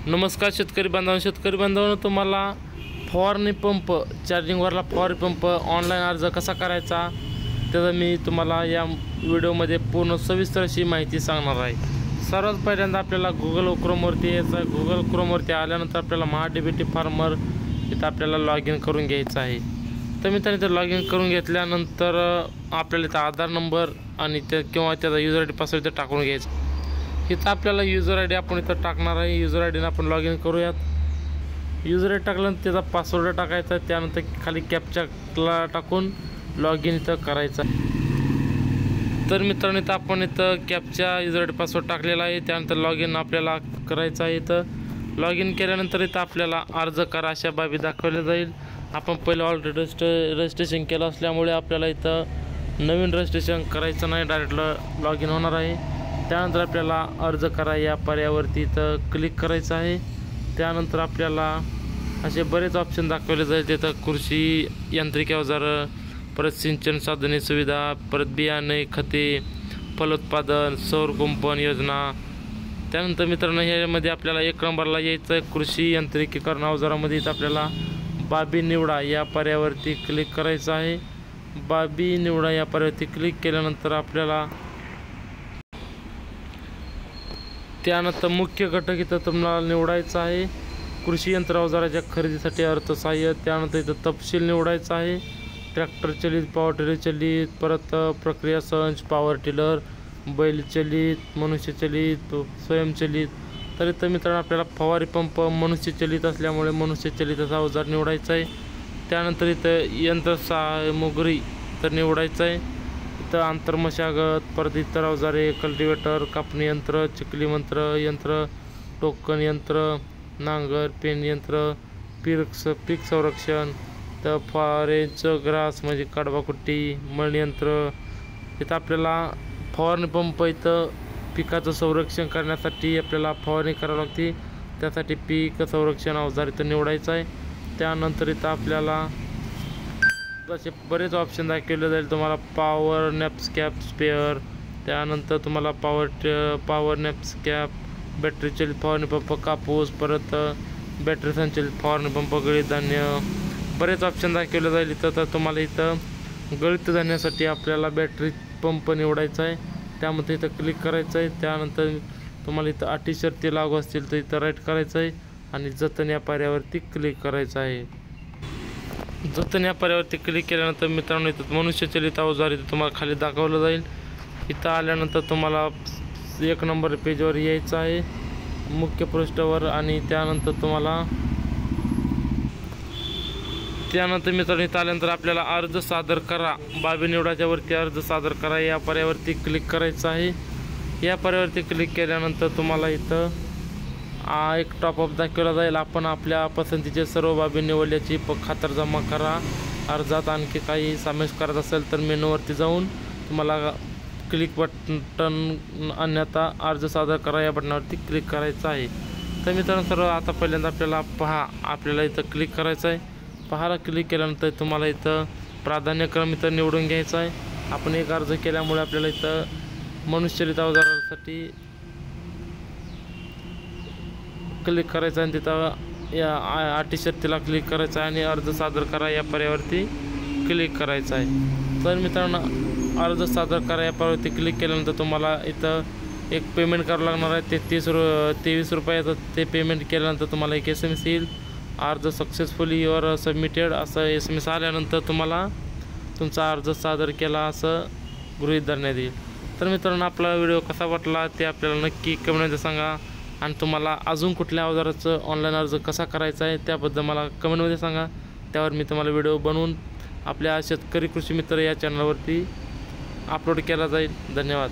नमस्कार शेतकरी बांधवांनो, तुम्हाला फवारणी पंप चार्जिंगवरला फवारणी पंप ऑनलाईन अर्ज कसा करायचा त्याचा मी तुम्हाला या व्हिडिओमध्ये पूर्ण सविस्तर अशी माहिती सांगणार आहे। सर्वात पहिल्यांदा आपल्याला गुगल क्रोमवरती यायचं। गुगल क्रोमवरती आल्यानंतर आपल्याला महाडीबीटी फार्मर इथं आपल्याला लॉग इन करून घ्यायचं आहे। तर मित्रांनो, इथं लॉग इन करून घेतल्यानंतर आपल्याला इथं आधार नंबर आणि किंवा त्याचा युजर आय डी पासवर्ड इथं टाकून घ्यायचं। इथं आपल्याला युजर आय डी आपण इथं टाकणार आहे। युजर आय डीने आपण लॉग इन करूयात। युजर आय डी टाकल्यानंतर त्याचा पासवर्ड टाकायचा, त्यानंतर खाली कॅप्चाला टाकून लॉग इन इथं करायचं। तर मित्रांनो, इथं आपण इथं captcha user I D password टाकलेला आहे, त्यानंतर लॉग इन आपल्याला करायचं आहे। इथं लॉग इन केल्यानंतर इथं आपल्याला अर्ज करा अशा बाबी दाखवल्या जाईल। आपण पहिलं ऑलरेडी रजिस्ट्रेशन केलं असल्यामुळे आपल्याला इथं नवीन रजिस्ट्रेशन करायचं नाही, डायरेक्ट लॉग इन होणार आहे। त्यानंतर आपल्याला अर्ज करा या पर्यायावरती इथं क्लिक करायचं आहे। त्यानंतर आपल्याला असे बरेच ऑप्शन दाखवले जाईल। तिथं कृषी यांत्रिकी अवजारं, परत सिंचन साधने सुविधा, परत बियाणे, खते, फलोत्पादन, सौर कुंपण योजना। त्यानंतर मित्रांनो, ह्यामध्ये आपल्याला 1 नंबरला यायचं आहे कृषी यांत्रिकीकरण अवजारामध्ये। इथं आपल्याला बाबी निवडा या पर्यायावरती क्लिक करायचं आहे। बाबी निवडा या पर्यायावरती क्लिक केल्यानंतर आपल्याला त्यानंतर मुख्य घटक इथं तुम्हाला निवडायचा आहे। कृषी यंत्र अवजाराच्या खरेदीसाठी अर्थसहाय्य, त्यानंतर इथं तपशील निवडायचा आहे। ट्रॅक्टर चलित, पॉवर टिलर चलित, परत प्रक्रिया संच, पॉवर टिलर, बैल चलित, मनुष्य चलित, स्वयंचलित। तर इथं मित्रांनो, आपल्याला फवारी पंप मनुष्य चलित असल्यामुळे मनुष्य चलित असा अवजार निवडायचा आहे। त्यानंतर इथं यंत्र सामुग्री तर निवडायचं आहे। इथं आंतरमशागत, परत इतर अवजारे, कल्टिवेटर, कापणी यंत्र, चिखली यंत्र, टोकन यंत्र, नांगर, पेन यंत्र, पीक संरक्षण, तर फॉरेनचं ग्रास म्हणजे कडबाकुट्टी, मळणी यंत्र। इथं आपल्याला फवारणी पंप इथं पिकाचं संरक्षण करण्यासाठी आपल्याला फवारणी करावी लागते, त्यासाठी पीक संरक्षण अवजार इथं निवडायचं आहे। त्यानंतर इथं आपल्याला असे बरेच ऑप्शन दाखवले जाईल तुम्हाला। पॉवर नॅपस्कॅप स्पेअर, त्यानंतर तुम्हाला पॉवर नॅपस्कॅप, बॅटरी चलित फवारणी पंप कापूस, परत बॅटरी संचलित फवारणी पंप गळीत धान्य, बरेच ऑप्शन दाखवले जाईल इथं। तर तुम्हाला इथं गळीत धान्यासाठी आपल्याला बॅटरी पंप निवडायचा आहे, त्यामध्ये इथं क्लिक करायचं आहे। त्यानंतर तुम्हाला इथं अटी शर्ती लागू असतील तर इथं राईट करायचं आहे आणि जतन या पर्यायावरती क्लिक करायचं आहे। जतन या पर्यायावरती क्लिक केल्यानंतर मित्रांनो, इथं मनुष्य चलित अवजार इथं तुम्हाला खाली दाखवलं जाईल। इथं आल्यानंतर तुम्हाला 1 नंबर पेजवर यायचं आहे, मुख्य पृष्ठावर, आणि त्यानंतर मित्रांनो इथं आल्यानंतर आपल्याला अर्ज सादर करा बाबी निवडाच्यावरती अर्ज सादर करा या पर्यायावरती क्लिक करायचं आहे। या पर्यायावरती क्लिक केल्यानंतर तुम्हाला इथं एक टॉपअप दाखवला जाईल। आपण आपल्या पसंतीचे सर्व बाबी निवडल्याची खातरजमा करा। अर्जात आणखी काही समावेश करत असेल तर मेनूवरती जाऊन तुम्हाला क्लिक बटन अन्यथा अर्ज सादर करा या बटनावरती क्लिक करायचं आहे। तर मित्रांनो, सर्व आता पहिल्यांदा आपल्याला आपल्याला इथं क्लिक करायचं आहे। पहाला क्लिक केल्यानंतर तुम्हाला इथं प्राधान्यक्रम इथं निवडून घ्यायचा आहे। आपण एक अर्ज केल्यामुळे आपल्याला इथं मनुष्यचलित अवजारासाठी क्लिक करायचं आहे, तिथं या अटी शर्तीला क्लिक करायचं आहे आणि अर्ज सादर करा या पर्यायावरती क्लिक करायचं आहे। तर मित्रांनो, अर्ज सादर करा या पर्यायावरती क्लिक केल्यानंतर तुम्हाला इथं एक पेमेंट करावं लागणार आहे। ते 23 रुपयाचं ते पेमेंट केल्यानंतर तुम्हाला एक SMS येईल, अर्ज सक्सेसफुली युअर सबमिटेड असं SMS आल्यानंतर तुम्हाला तुमचा अर्ज सादर केला असं गृहीत धरण्यात येईल। तर मित्रांनो, आपला व्हिडिओ कसा वाटला ते आपल्याला नक्की कमेंटमध्ये सांगा, आणि तुम्हाला अजून कुठल्या अवजाराचं ऑनलाईन अर्ज कसा करायचा आहे त्याबद्दल मला कमेंटमध्ये सांगा। त्यावर मी तुम्हाला व्हिडिओ बनवून आपल्या शेतकरी कृषी मित्र या चॅनलवरती अपलोड केला जाईल। धन्यवाद।